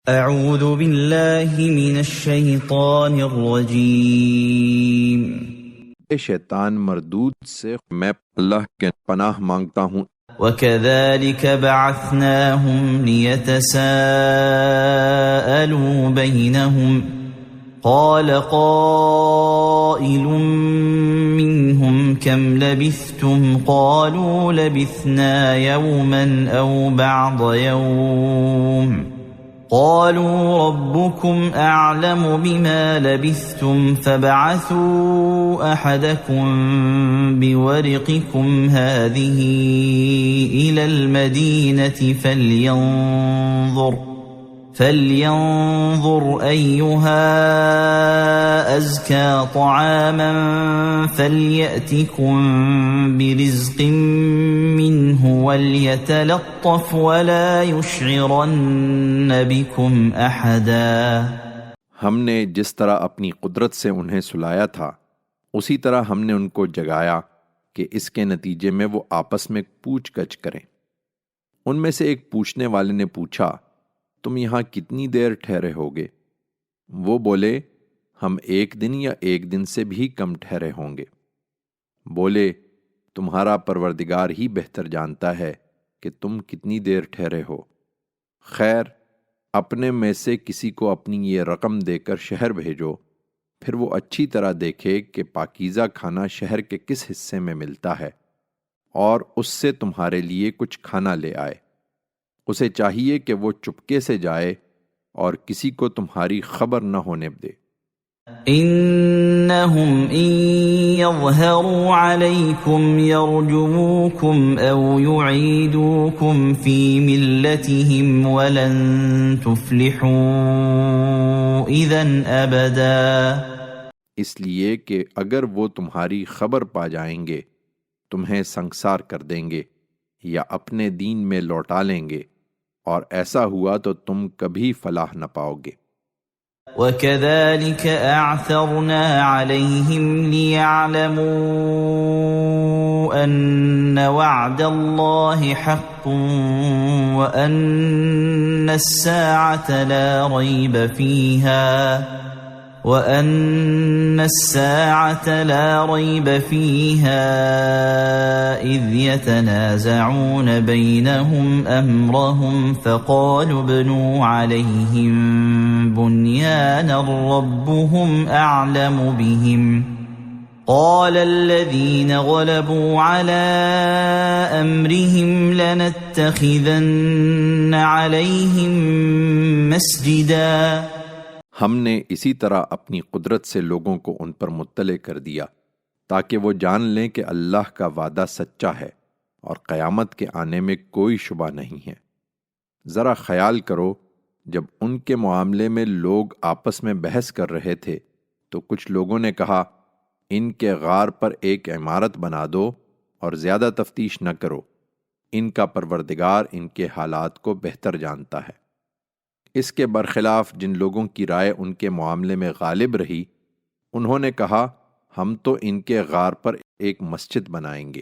اعوذ باللہ من الشیطان الرجیم۔ شیطان مردود سے میں اللہ کے پناہ مانگتا ہوں۔ وَكَذَلِكَ بَعَثْنَاهُمْ لِيَتَسَاءَلُوا بَيْنَهُمْ قَالَ قَائِلٌ مِّنْهُمْ كَمْ لَبِثْتُمْ قَالُوا لَبِثْنَا يَوْمًا أَوْ بَعْضَ يَوْمٍ قالوا ربكم أعلم بما لبثتم فابعثوا أحدكم بورقكم هذه إلى المدينة فلينظر أيها أزكى طعاما فليأتكم برزق منه وليتلطف ولا يشعرن بكم أحدا۔ ہم نے جس طرح اپنی قدرت سے انہیں سلایا تھا اسی طرح ہم نے ان کو جگایا کہ اس کے نتیجے میں وہ آپس میں پوچھ گچھ کریں۔ ان میں سے ایک پوچھنے والے نے پوچھا، تم یہاں کتنی دیر ٹھہرے ہوگے؟ وہ بولے، ہم ایک دن یا ایک دن سے بھی کم ٹھہرے ہوں گے۔ بولے، تمہارا پروردگار ہی بہتر جانتا ہے کہ تم کتنی دیر ٹھہرے ہو۔ خیر، اپنے میں سے کسی کو اپنی یہ رقم دے کر شہر بھیجو، پھر وہ اچھی طرح دیکھے کہ پاکیزہ کھانا شہر کے کس حصے میں ملتا ہے اور اس سے تمہارے لیے کچھ کھانا لے آئے۔ اسے چاہیے کہ وہ چپکے سے جائے اور کسی کو تمہاری خبر نہ ہونے دے۔ انہم ان یظہروا علیکم یرجموکم او یعیدوکم فی ملتہم ولن تفلحوا اذن ابدا۔ اس لیے کہ اگر وہ تمہاری خبر پا جائیں گے تمہیں سنگسار کر دیں گے یا اپنے دین میں لوٹا لیں گے، اور ایسا ہوا تو تم کبھی فلاح نہ پاؤ گے۔ وَكَذَلِكَ أَعْثَرْنَا عَلَيْهِمْ لِيَعْلَمُوا أَنَّ وَعْدَ اللَّهِ حَقٌّ وَأَنَّ السَّاعَةَ لا ريب فيها إذ يتنازعون بينهم أمرهم فقالوا ابنوا عليهم بنيانا ربهم أعلم بهم قال الذين غلبوا على أمرهم لنتخذن عليهم مسجدا۔ ہم نے اسی طرح اپنی قدرت سے لوگوں کو ان پر مطلع کر دیا تاکہ وہ جان لیں کہ اللہ کا وعدہ سچا ہے اور قیامت کے آنے میں کوئی شبہ نہیں ہے۔ ذرا خیال کرو، جب ان کے معاملے میں لوگ آپس میں بحث کر رہے تھے تو کچھ لوگوں نے کہا، ان کے غار پر ایک عمارت بنا دو اور زیادہ تفتیش نہ کرو، ان کا پروردگار ان کے حالات کو بہتر جانتا ہے۔ اس کے برخلاف جن لوگوں کی رائے ان کے معاملے میں غالب رہی، انہوں نے کہا، ہم تو ان کے غار پر ایک مسجد بنائیں گے۔